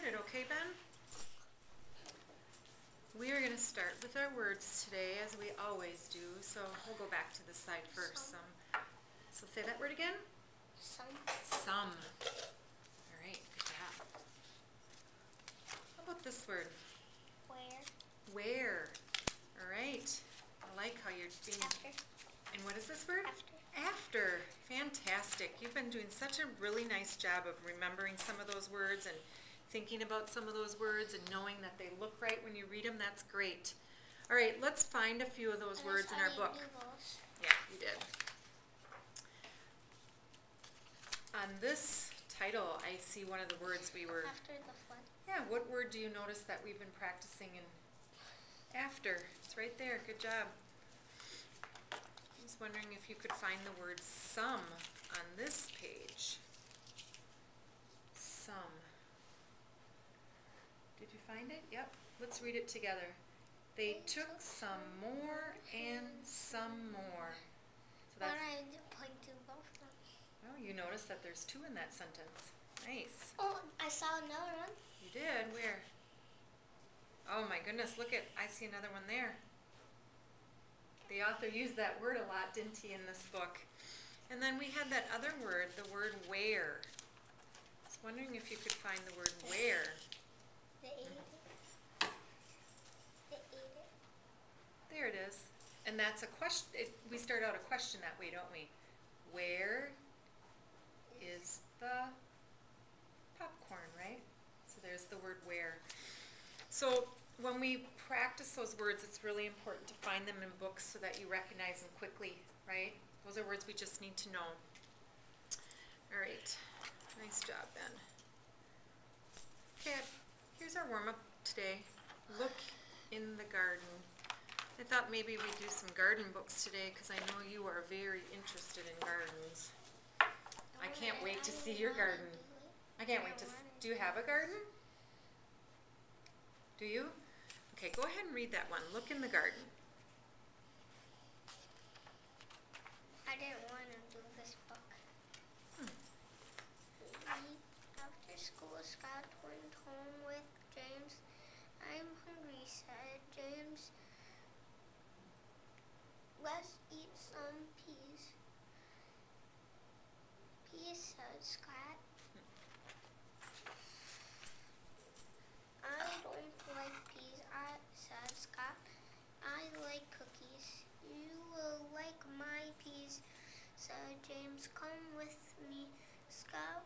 started, okay, Ben? We are going to start with our words today, as we always do. So we'll go back to this side first. So say that word again. Some. Some. All right, good job. How about this word? Where. Where. All right. I like how you're being... After. And what is this word? After. After. Fantastic. You've been doing such a really nice job of remembering some of those words and thinking about some of those words and knowing that they look right when you read them. That's great. All right, let's find a few of those words in our book. Yeah, you did. On this title, I see one of the words we were... After the flood. Yeah, what word do you notice that we've been practicing in after? It's right there. Good job. I was wondering if you could find the word some on this page. Some. Did you find it? Yep. Let's read it together. They took some more and some more. So that's... I point to both of them. Oh, you notice that there's two in that sentence. Nice. Oh, I saw another one. You did? Where? Oh my goodness, look at, I see another one there. The author used that word a lot, didn't he, in this book? And then we had that other word, the word where. I was wondering if you could find the word where. They ate it. They ate it. There it is. And that's a question. We start out a question that way, don't we? Where is the popcorn, right? So there's the word where. So when we practice those words, it's really important to find them in books so that you recognize them quickly, right? Those are words we just need to know. All right. Nice job, Ben. Okay, here's our warm-up today. Look in the garden. I thought maybe we'd do some garden books today because I know you are very interested in gardens. I can't wait to see your garden. I can't wait to... Do you have a garden? Do you? Okay, go ahead and read that one. Look in the garden. I didn't want to do this book. After school, Scott went home with James. I'm hungry, said James. Let's eat some peas. Peas, said Scott. I don't like peas, said Scott. I like cookies. You will like my peas, said James. Come with me. Scott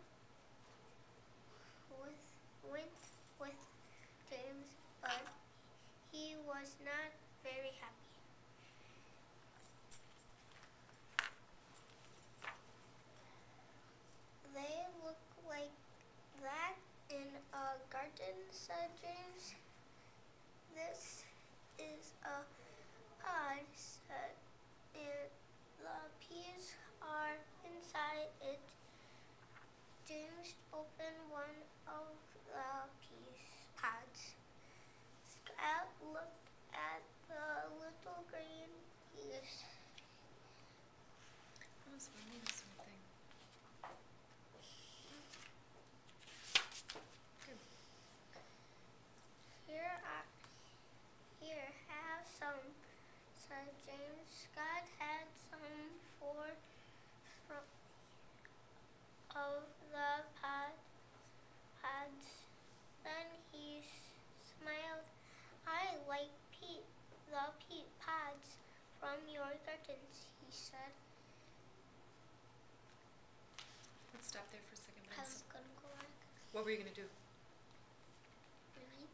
went with James, but he was not very happy. They look like that in a garden, said James. This is a pod, said, and the peas are inside it. James opened one of the pods. Scott looked at the little green peas. I was wondering something. Good. Here, have some, said James. Scott had some of the pods. Then he smiled. I like the peat pods from your gardens, he said. Let's stop there for a second. I was going to go back. What were you going to do? Read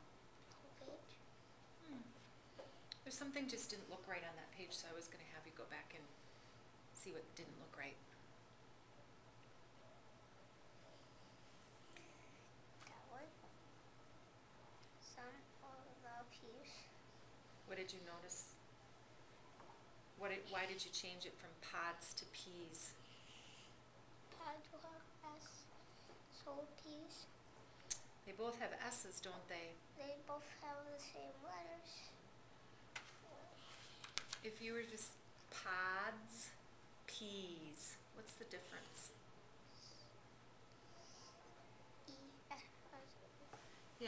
the whole page. There's something just didn't look right on that page, so I was going to have you go back and see what didn't look right. That one. Some of the peas. What did you notice? Why did you change it from pods to peas? Pods will have S. So peas. They both have S's, don't they? They both have the same letters. If you were just pods, peas, what's the difference? E.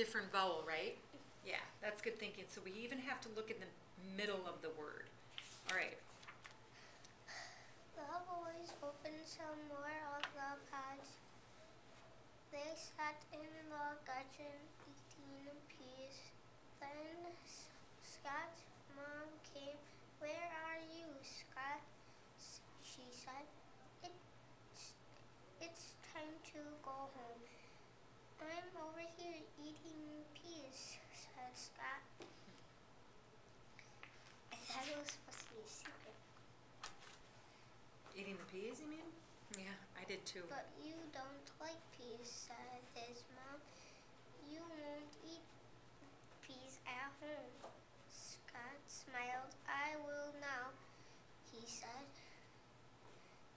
different vowel, right? Yeah, that's good thinking. So we even have to look in the middle of the word. All right. The boys opened some more of the pods. They sat in the garden eating peas. Then Scott's mom came. "Where are you, Scott?" she said. It's time to go home." "I'm over here eating peas," said Scott. I thought it was supposed to be a secret. Eating the peas, you mean? Yeah, I did too. "But you don't like peas," said his mom. "You won't eat peas at home." Scott smiled. "I will now," he said.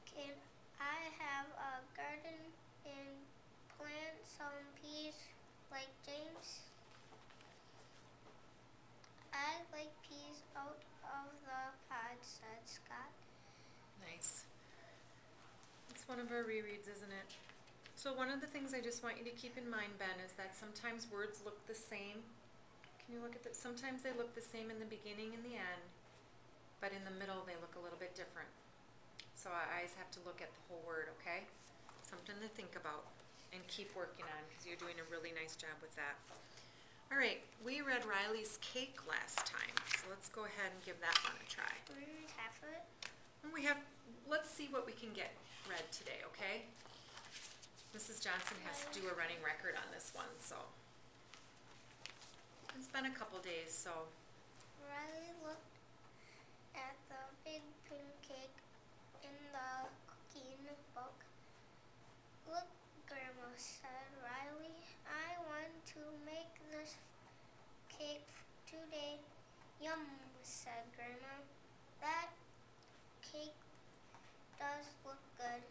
"Can I have a garden and plant some peas like James?" "I like peas out of the pod," said Scott. Nice. It's one of our rereads, isn't it? So one of the things I just want you to keep in mind, Ben, is that sometimes words look the same. Can you look at that? Sometimes they look the same in the beginning and the end, but in the middle they look a little bit different. So our eyes have to look at the whole word, okay? Something to think about and keep working on, because you're doing a really nice job with that. All right, we read Riley's Cake last time, so let's go ahead and give that one a try. We read half of it. And let's see what we can get read today, okay? Mrs. Johnson has to do a running record on this one, so it's been a couple days, so. Riley looked at the big pink cake in the cooking book. "Look, Grandma," said Riley. "I want to make this cake today." "Yum," said Grandma. "That cake does look good.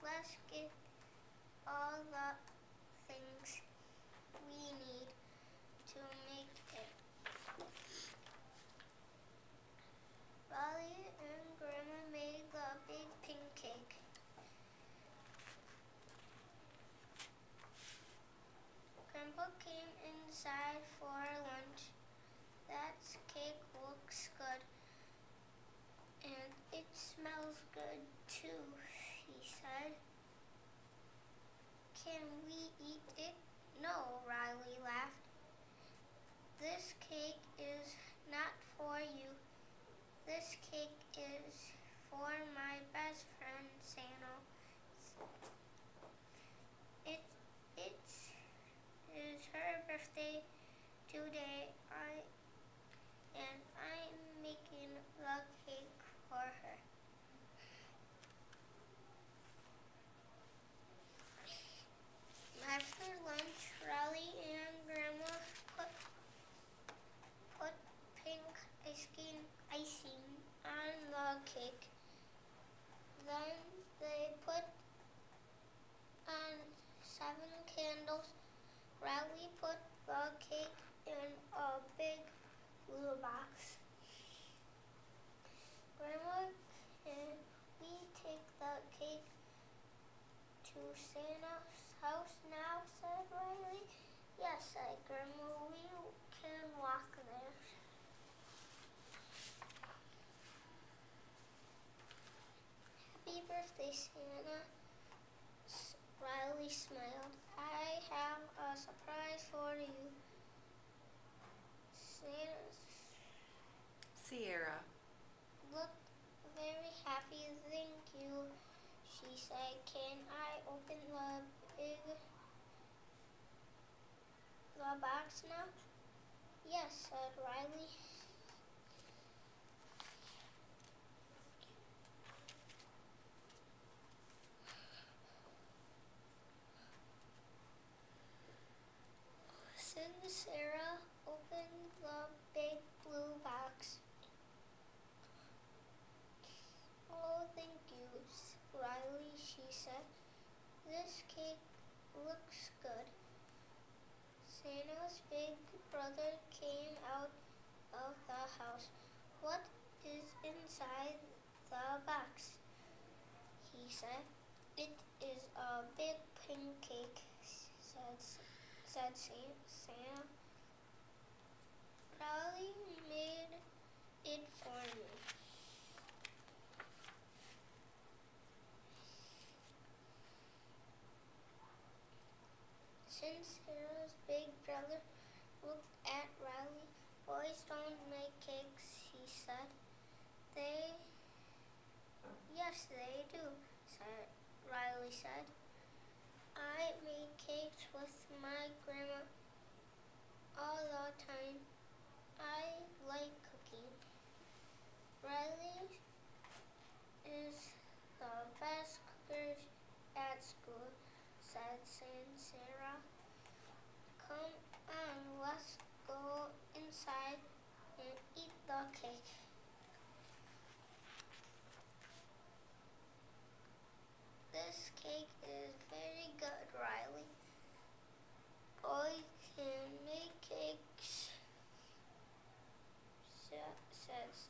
Let's get all the things we need to make it." Riley and Grandma made the big pink cake. Grandpa came inside for lunch. "That cake looks good, and it smells good too," he said. "Can we eat it?" "No," Riley laughed. "This cake is not for you. This cake is for my best friend, Santa. It is her birthday today, and I'm making the cake for her." After lunch, Riley and Grandma put pink icing on the cake. Then they put on 7 candles. Riley put the cake in a big blue box. "Grandma, can we take the cake to Santa's house now?" said Riley. "Yes," said Grandma. "We can walk there." "Happy birthday, Santa." Riley smiled. "I have a surprise for you." Sierra. Looked very happy. "Thank you," she said. "Can I open the box now?" "Yes," said Riley. Sarah opened the big blue box. "Oh, thank you, Riley," she said. "This cake looks good." Santa's big brother came out of the house. "What is inside the box?" he said. "It is a big pink cake," said said Sam. Riley made it for me. Since Sarah's big brother looked at Riley, boys don't make cakes, he said. Yes, they do, Riley said. I made cakes with my grandma all the time. I like cooking. Riley is the best cooker at school, said Sarah. Come on, let's go inside and eat the cake. This cake is very good, Riley. Boys can make cakes, said Sarah's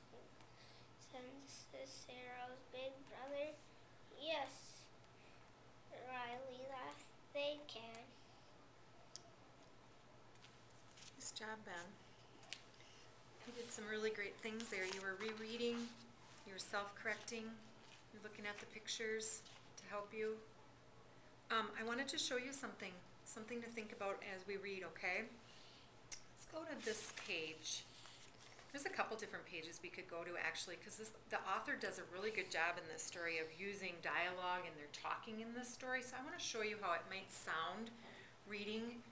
big brother. Yes, Riley laughed. They can. Nice job, Ben. You did some really great things there. You were rereading, you were self-correcting, you're looking at the pictures to help you. I wanted to show you something to think about as we read, okay? Let's go to this page. There's a couple different pages we could go to actually, because the author does a really good job in this story of using dialogue, and they're talking in this story. So I want to show you how it might sound reading,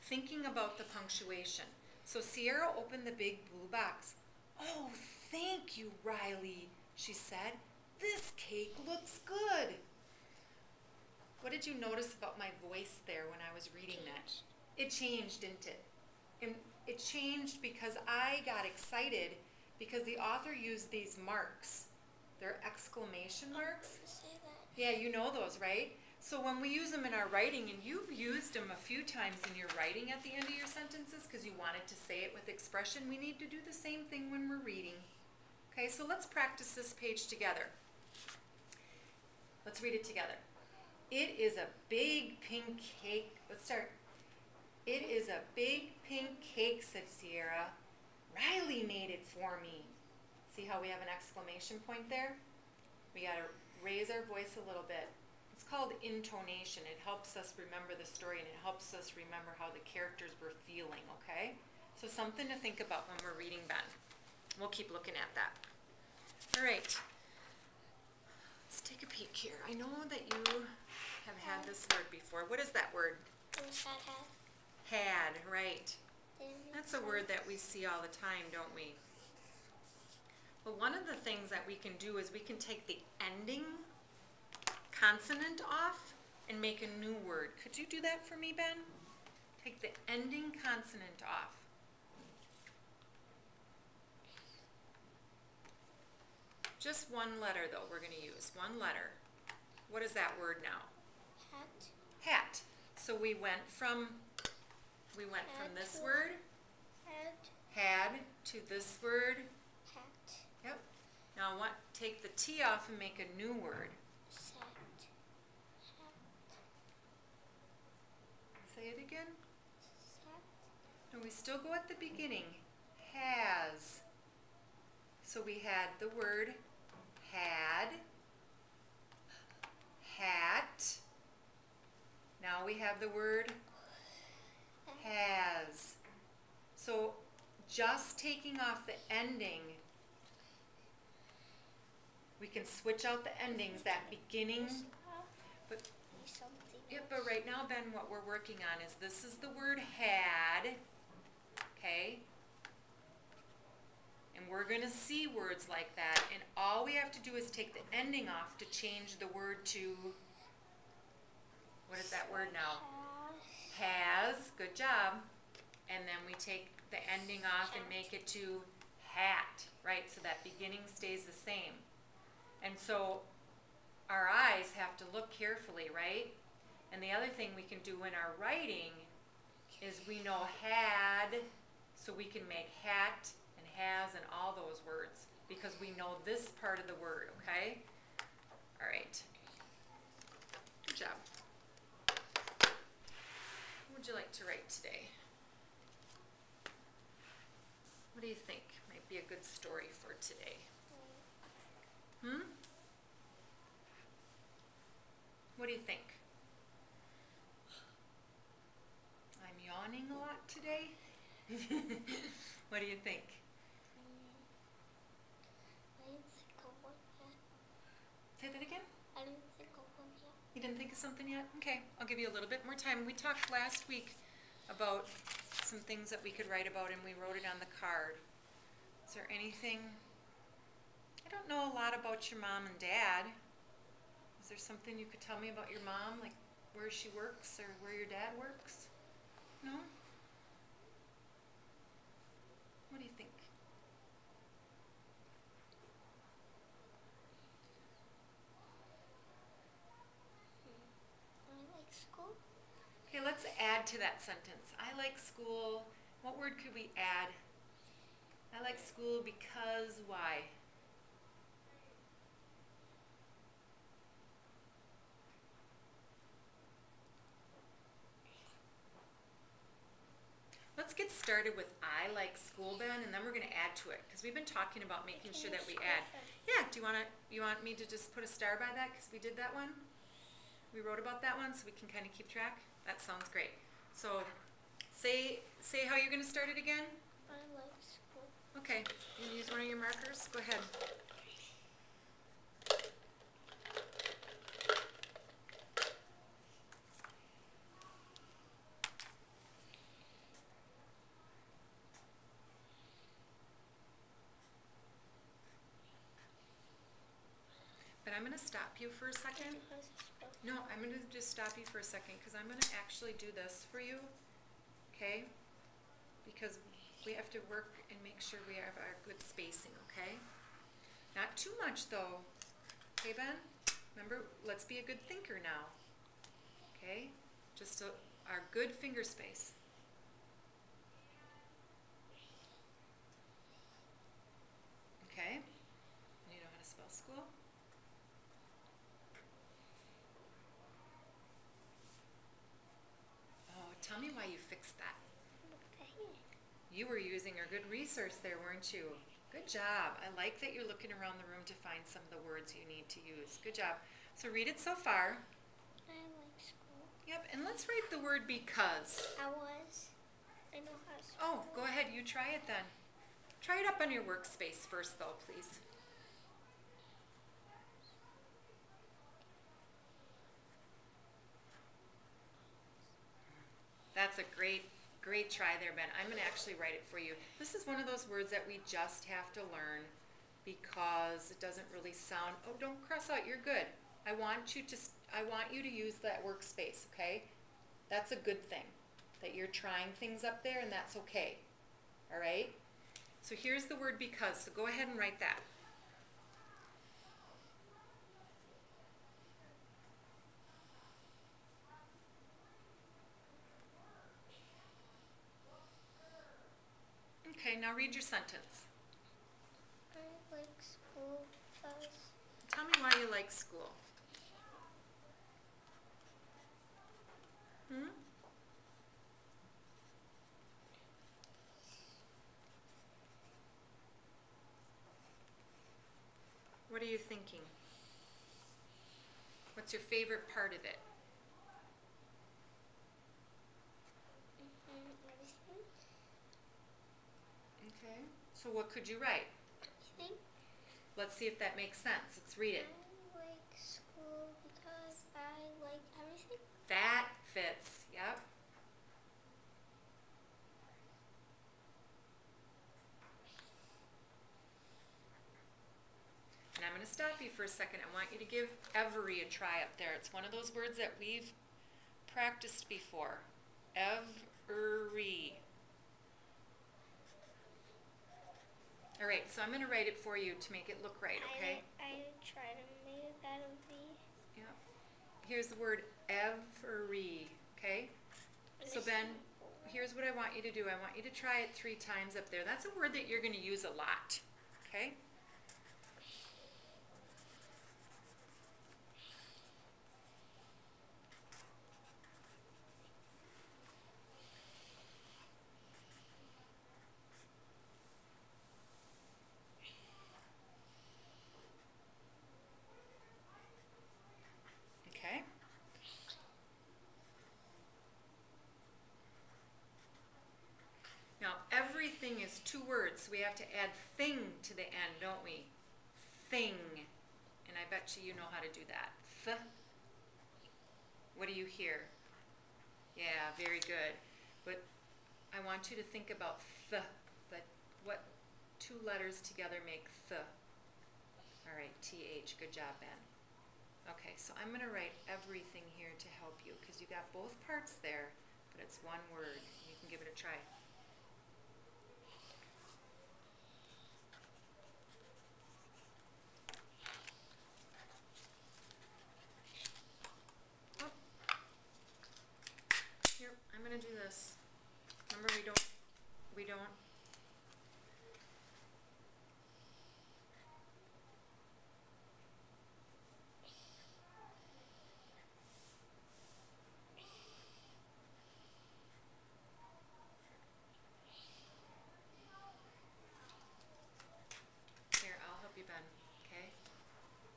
thinking about the punctuation. So Sierra opened the big blue box. Oh, thank you, Riley, she said. This cake looks good. What did you notice about my voice there when I was reading that? It changed, didn't it? And it changed because I got excited because the author used these marks. They're exclamation marks. Say that. Yeah, you know those, right? So when we use them in our writing, and you've used them a few times in your writing at the end of your sentences because you wanted to say it with expression, we need to do the same thing when we're reading. Okay, so let's practice this page together. Let's read it together. It is a big pink cake. Let's start. It is a big pink cake, said Sierra. Riley made it for me. See how we have an exclamation point there? We got to raise our voice a little bit. It's called intonation. It helps us remember the story, and it helps us remember how the characters were feeling, okay? So something to think about when we're reading Ben. We'll keep looking at that. All right. Let's take a peek here. I know that you have had this word before. What is that word? Had, right. That's a word that we see all the time, don't we? But one of the things that we can do is we can take the ending consonant off and make a new word. Could you do that for me, Ben? Take the ending consonant off. Just one letter, though, we're going to use. One letter. What is that word now? Hat. Hat. So we went from this word, had, to this word. Hat. Yep. Now take the T off and make a new word. Set. Hat. Say it again. Set. No, we still go at the beginning. Has. So we had the word had, hat. Now we have the word has. So just taking off the ending, we can switch out the endings, that beginning. But yeah, but right now, Ben, what we're working on is this is the word had, okay? And we're going to see words like that, and all we have to do is take the ending off to change the word to, what is that word now? Has. Good job. And then we take the ending off and make it to hat, right? So that beginning stays the same. And so our eyes have to look carefully, right? And the other thing we can do in our writing is we know had, so we can make hat and has and all those words because we know this part of the word, okay? All right. Good job. would you like to write today? What do you think might be a good story for today? What do you think? I'm yawning a lot today. What do you think? I didn't think of one yet. Say that again? I didn't think of one yet. You didn't think of something yet? Okay, I'll give you a little bit more time. We talked last week about some things that we could write about, and we wrote it on the card. Is there anything? I don't know a lot about your mom and dad. Is there something you could tell me about your mom, like where she works or where your dad works? No? What do you think? I like school. Okay, let's add to that sentence. I like school. What word could we add? I like school because why? Let's get started with I like school, Ben, and then we're going to add to it because we've been talking about making sure that we add. Yeah, do you want me to just put a star by that because we did that one? We wrote about that one so we can kind of keep track? That sounds great. So say how you're going to start it again. I like school. Okay, you use one of your markers. Go ahead. But I'm going to stop you for a second. No, I'm going to just stop you for a second because I'm going to actually do this for you, okay? Because we have to work and make sure we have our good spacing, okay? Not too much though, okay, Ben? Remember, let's be a good thinker now, okay? Just our good finger space. Okay? You know how to spell school? Tell me why you fixed that. You were using a good resource there, weren't you? Good job. I like that you're looking around the room to find some of the words you need to use. Good job. So read it so far. I like school. Yep, and let's write the word because. I know how to spell. Oh, go ahead. You try it then. Try it up on your workspace first, though, please. That's a great try there, Ben. I'm going to actually write it for you. This is one of those words that we just have to learn because it doesn't really sound, oh, don't cross out, you're good. I want you to use that workspace, okay? That's a good thing, that you're trying things up there, and that's okay, all right? So here's the word because, so go ahead and write that. Okay, now read your sentence. I like school because. Tell me why you like school. What are you thinking? What's your favorite part of it? Everything. Okay. So what could you write? Everything. Let's see if that makes sense. Let's read it. I like school because I like everything. That fits. Yep. And I'm going to stop you for a second. I want you to give every a try up there. It's one of those words that we've practiced before. Every. All right, so I'm going to write it for you to make it look right, okay? I try to make it that of the. Yeah. Here's the word every, okay? So Ben, here's what I want you to do. I want you to try it 3 times up there. That's a word that you're going to use a lot, okay? Now, everything is 2 words, so we have to add thing to the end, don't we? Thing. And I bet you know how to do that. Th. What do you hear? Yeah, very good. But I want you to think about th. What 2 letters together make th? All right, th. Good job, Ben. Okay, so I'm going to write everything here to help you because you got both parts there, but it's 1 word. You can give it a try. Oh. Here, I'm going to do this. Remember, we don't Here, I'll help you, Ben, okay?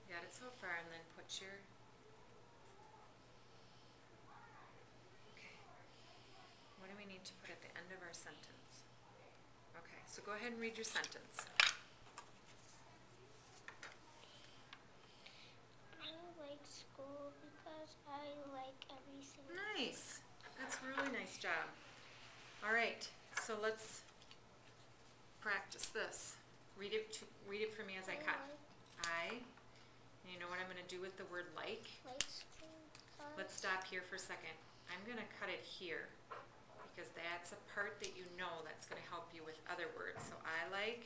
You got it so far, and then put your... Okay. What do we need to put at the end of our sentence? Okay, so go ahead and read your sentence. I like school because I like everything. Nice. That's a really nice job. All right, so let's practice this. Read it for me as I cut. And you know what I'm going to do with the word like? Like school. Let's stop here for a second. I'm going to cut it here because that's a part that you know that's going to help you with other words. So I like,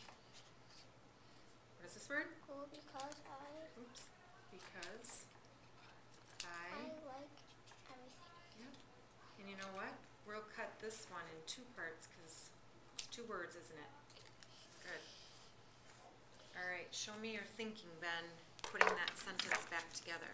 what is this word? School because Oops. Because I like everything. Yep. And you know what? We'll cut this one in 2 parts because it's 2 words, isn't it? Good. All right, show me your thinking, Ben, putting that sentence back together.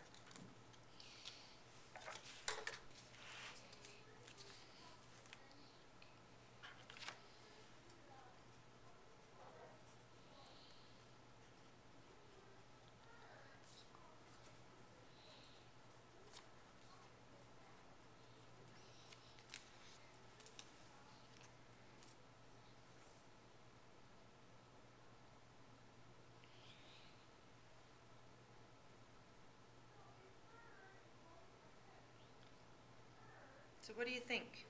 So what do you think?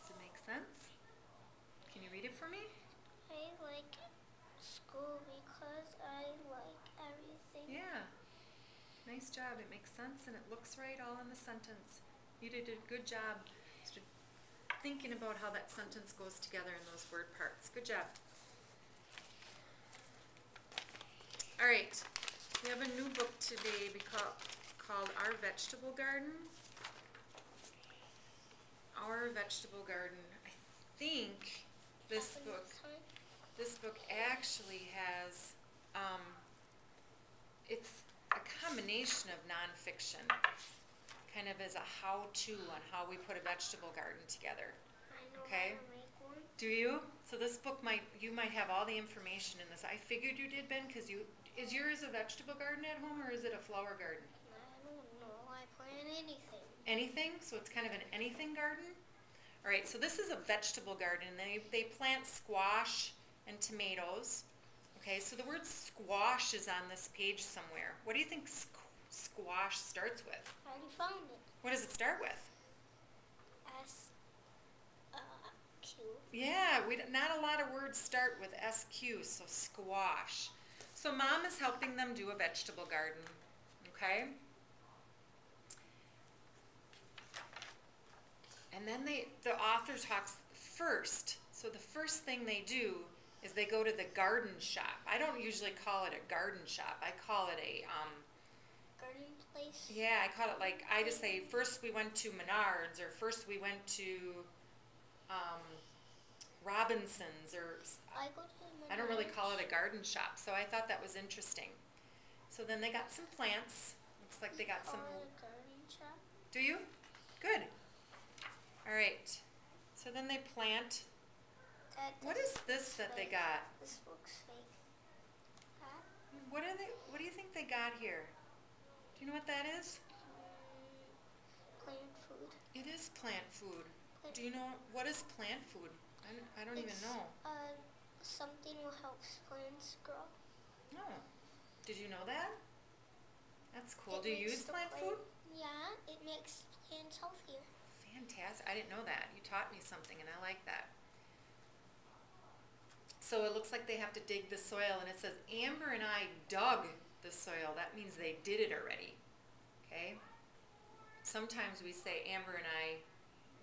Does it make sense? Can you read it for me? I like school because I like everything. Yeah. Nice job. It makes sense and it looks right all in the sentence. You did a good job thinking about how that sentence goes together in those word parts. Good job. All right. We have a new book today called Our Vegetable Garden. Our Vegetable Garden. I think this book actually has, it's a combination of nonfiction, kind of as a how-to on how we put a vegetable garden together. I know Okay. how to make one. Do you? So this book you might have all the information in this. I figured you did, Ben, because is yours a vegetable garden at home or is it a flower garden? I don't know. I plant anything. Anything? So it's kind of an anything garden? All right, so this is a vegetable garden. They plant squash and tomatoes. Okay, so the word squash is on this page somewhere. What do you think squash starts with? I already found it. What does it start with? Q. Yeah, not a lot of words start with SQ, so squash. So Mom is helping them do a vegetable garden, okay? And then the author talks first. So the first thing they do is they go to the garden shop. I don't usually call it a garden shop. I call it a garden place. yeah, I call it like, I just say first we went to Menards, or first we went to Robinson's, or I go to I don't really call it a garden shop. So I thought that was interesting. So then they got some plants. Looks like they got some. Call it a garden shop. Do you? Good. All right. So then they plant. What is this that they got? This looks fake. Huh? What do you think they got here? Do you know what that is? food. It is plant food. Do you know, what is plant food? I don't even know. Something will help plants grow. No. Did you know that? That's cool. It Do you makes use the plant food? Yeah, it makes plants healthier. Fantastic. I didn't know that. You taught me something and I like that. So it looks like they have to dig the soil, and it says Amber and I dug the soil. That means they did it already. Okay? Sometimes we say Amber and I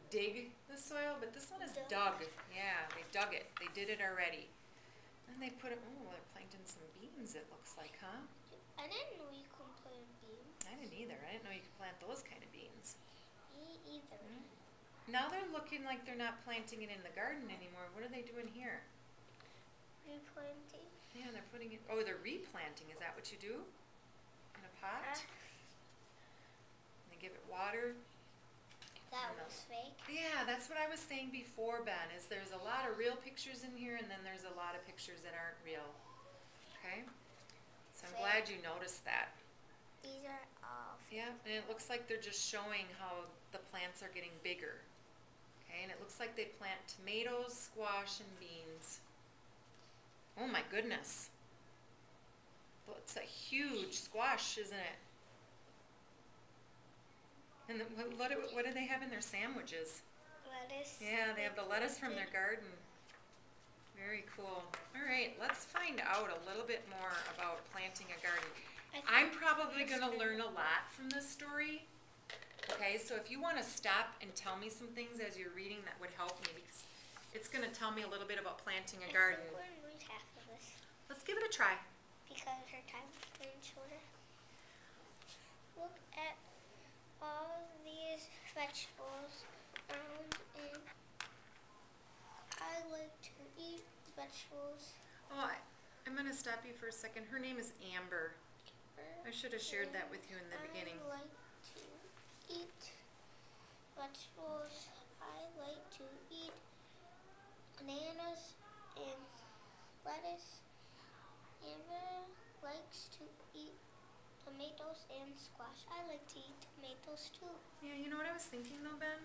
dig the soil, but this one is dug. Yeah, they dug it. They did it already. And they put it, oh, they're planting some beans, it looks like, huh? I didn't know you could plant beans. I didn't either. I didn't know you could plant those kind of beans. Me either. Now they're looking like they're not planting it in the garden anymore. What are they doing here? Replanting. Yeah, they're putting it, oh, they're replanting. Is that what you do? In a pot? And they give it water. That was fake. Yeah, that's what I was saying before, Ben, is there's a lot of real pictures in here, and then there's a lot of pictures that aren't real. Okay? So I'm glad you noticed that. These are all fake. Yeah, and it looks like they're just showing how the plants are getting bigger. Okay, and it looks like they plant tomatoes, squash, and beans. Oh my goodness. Well, it's a huge squash, isn't it? And what do they have in their sandwiches? Lettuce. Yeah, they have the lettuce from their garden. Very cool. All right, let's find out a little bit more about planting a garden. I'm probably going to learn a lot from this story. Okay, so if you want to stop and tell me some things as you're reading, that would help me, because it's going to tell me a little bit about planting a garden. I think we're going to read half of this. Let's give it a try. Because her time is getting shorter. Look at all these vegetables around, and I like to eat vegetables. Oh, I'm going to stop you for a second. Her name is Amber. I should have shared that with you in the beginning. I like to eat vegetables. I like to eat bananas and lettuce. Amber likes to eat tomatoes and squash. I like to eat tomatoes too. Yeah, you know what I was thinking though, Ben?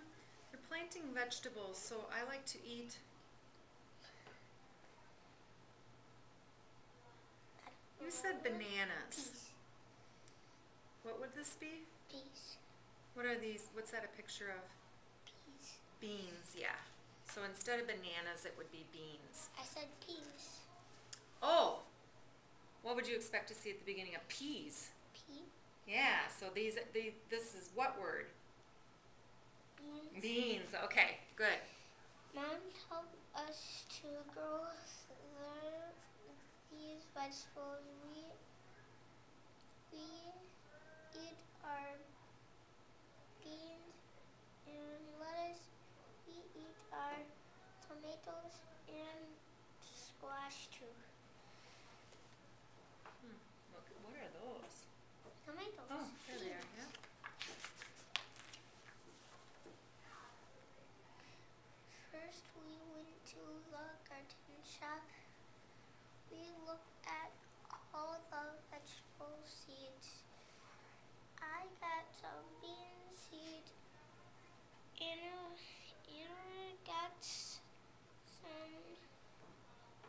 You're planting vegetables, so I like to eat. You said bananas. Peas. What would this be? Peas. What are these? What's that a picture of? Peas. Beans, yeah. So instead of bananas, it would be beans. I said peas. Oh! What would you expect to see at the beginning of peas? Pea. Yeah, so this is what word? Beans. Beans, okay, good. Mom told us to grow these vegetables. We eat our beans and lettuce. We eat our tomatoes and squash too. Look, what are those? Tomatoes. Oh, there they are, yeah. First we went to the garden shop. We looked at all the vegetable seeds. I got some bean seed. Anna got some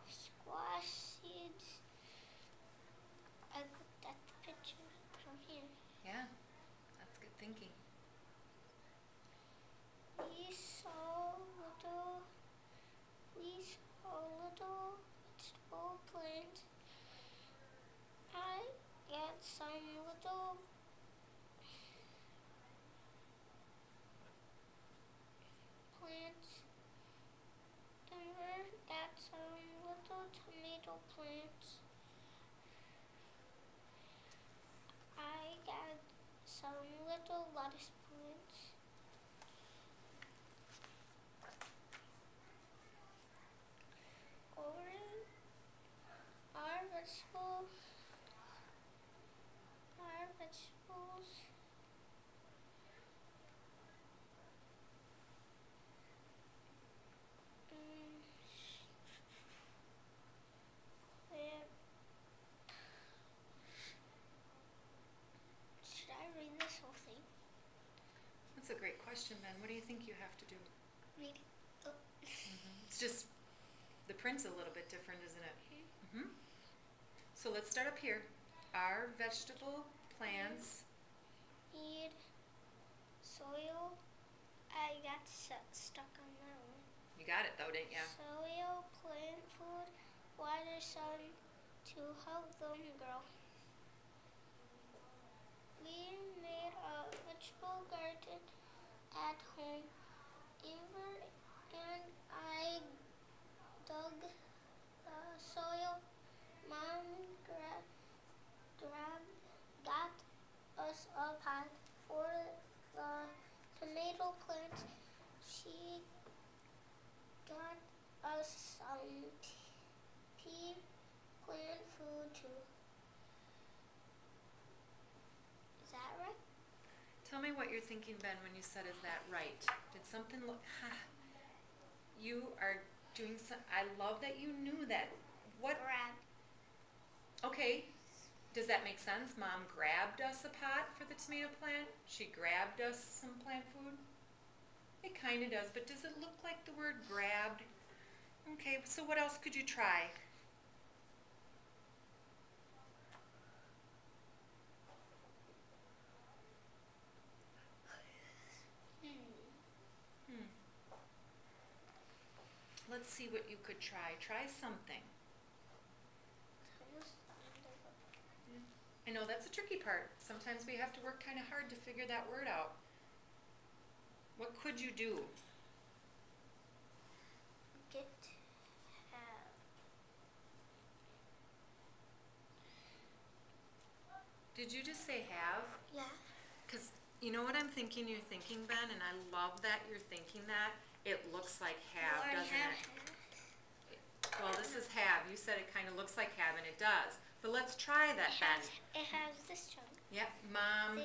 squash seeds. I looked at the picture from here. Yeah, that's good thinking. We saw little vegetable plant. I got some little plants. Denver got some little tomato plants. I got some little lettuce plants. Over our vegetables. Should I read this whole thing? That's a great question, Ben. What do you think you have to do? Read it. Oh. It's just, the print's a little bit different, isn't it? So let's start up here. Our vegetable plants Need soil. I got stuck on that one. You got it though, didn't you? Soil, plant food, water, sun to help them grow. We made a vegetable garden at home. Amber and I dug the soil. Mom got us a pot for the tomato plant. She got us some pea plant food too. Is that right? Tell me what you're thinking, Ben, when you said, is that right? Did something look, you are doing some, I love that you knew that. What? Grab. Okay, does that make sense? Mom grabbed us a pot for the tomato plant. She grabbed us some plant food. It kind of does, but does it look like the word grabbed? Okay, so what else could you try? Let's see what you could try. Try something. I know that's a tricky part. Sometimes we have to work kind of hard to figure that word out. What could you do? Get have. Did you just say have? Yeah. Because you know what I'm thinking you're thinking, Ben, and I love that you're thinking that. It looks like have, doesn't it? Well, this is have. You said it kind of looks like have, and it does. But let's try that, Ben. It has this chunk. Yep, Mom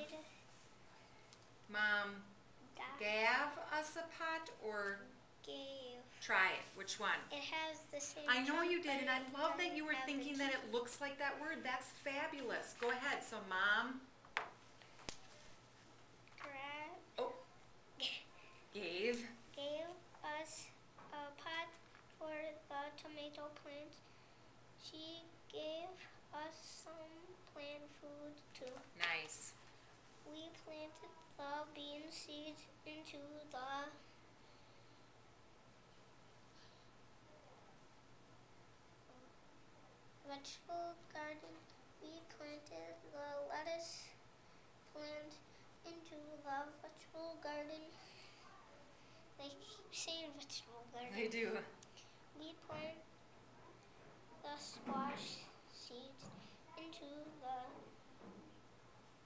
gave us a pot or Gave. try it. Which one? It has the same I know chunk, you did, and I but love that doesn't you were have the thinking that it looks like that word. That's fabulous. Go ahead. So, Mom. Grab. Oh. Gave Us a pot for the tomato plant. She gave us some plant food too. Nice. We planted the bean seeds into the vegetable garden. We planted the lettuce plant into the vegetable garden. They keep saying vegetable garden. They do. We plant the squash seeds into the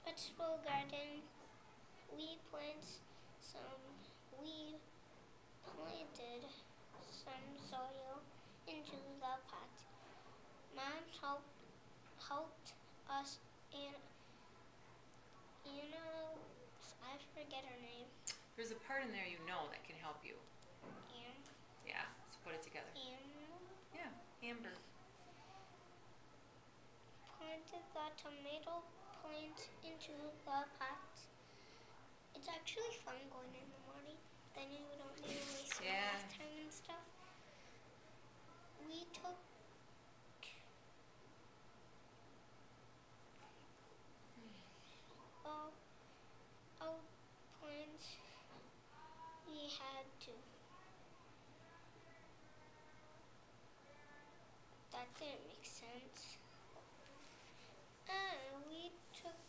vegetable garden. We planted some soil into the pot. Mom helped us and Anna, I forget her name. There's a part in there you know that can help you. Anne. Yeah, let's put it together. Yeah, Amber. Planted the tomato plant into the pot. It's actually fun going in the morning. Then you don't need to waste your bath time and stuff. We took plants. We had to. That didn't make sense. We took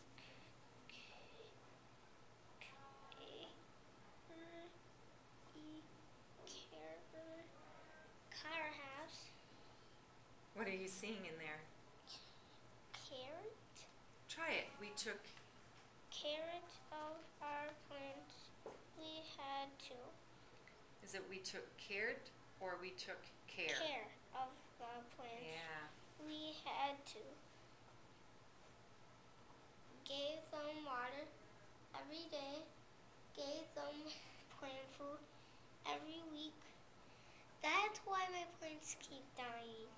car house. What are you seeing in there? Carrot. Try it. We took Carrot of our plants. We had to. Is it we took cared or we took care? Care of the plants. Yeah. We had to. Gave them water every day. Gave them plant food every week. That's why my plants keep dying.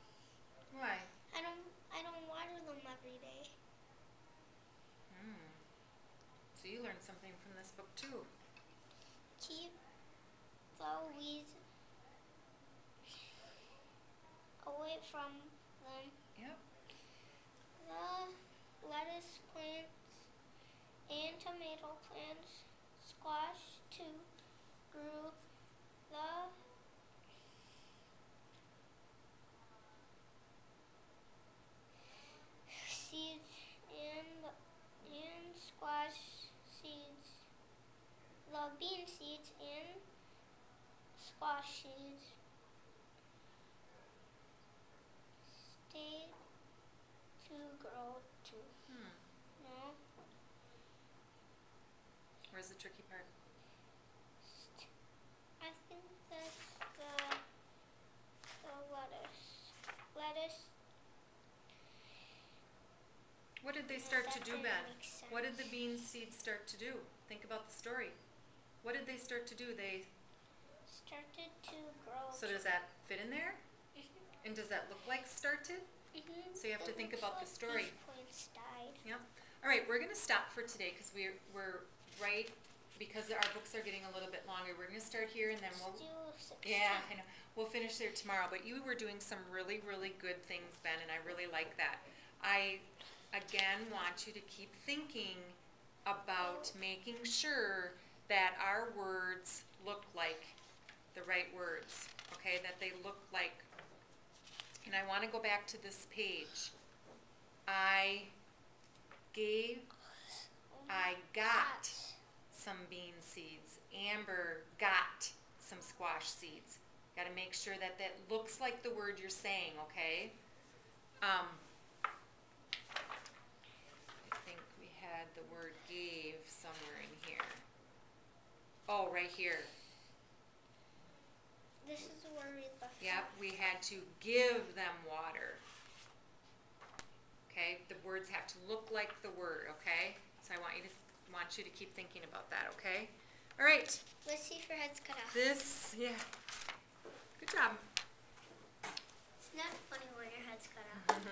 Why? I don't water them every day. So you learned something from this book too. keep the weeds away from them. Yep. The lettuce plants and tomato plants, squash too, grew. The seeds and squash seeds, the bean seeds and squash seeds stayed to grow too. No. Where's the tricky part? I think that's the lettuce. Lettuce. What did they start to That do, didn't Ben? make sense. What did the bean seeds start to do? Think about the story. What did they start to do? They Started to grow. So does that fit in there? Mhm. And does that look like started? Mhm. So you have to It think looks about the like story. these plants died. Yep. All right, we're going to stop for today because we're right because our books are getting a little bit longer. We're going to start here and then we'll yeah, I know. We'll finish there tomorrow. But you were doing some really, really good things, Ben, and I really like that. I again want you to keep thinking about making sure that our words look like the right words, okay? That they look like, and I want to go back to this page. I got some bean seeds. Amber got some squash seeds. Got to make sure that that looks like the word you're saying, okay? I think we had the word gave somewhere in here. Oh, right here. This is where we left. Yep, we had to give them water. Okay, the words have to look like the word, okay? So I want you to keep thinking about that, okay? All right. Let's see if your head's cut off. Yeah. Good job. It's not funny when your head's cut off.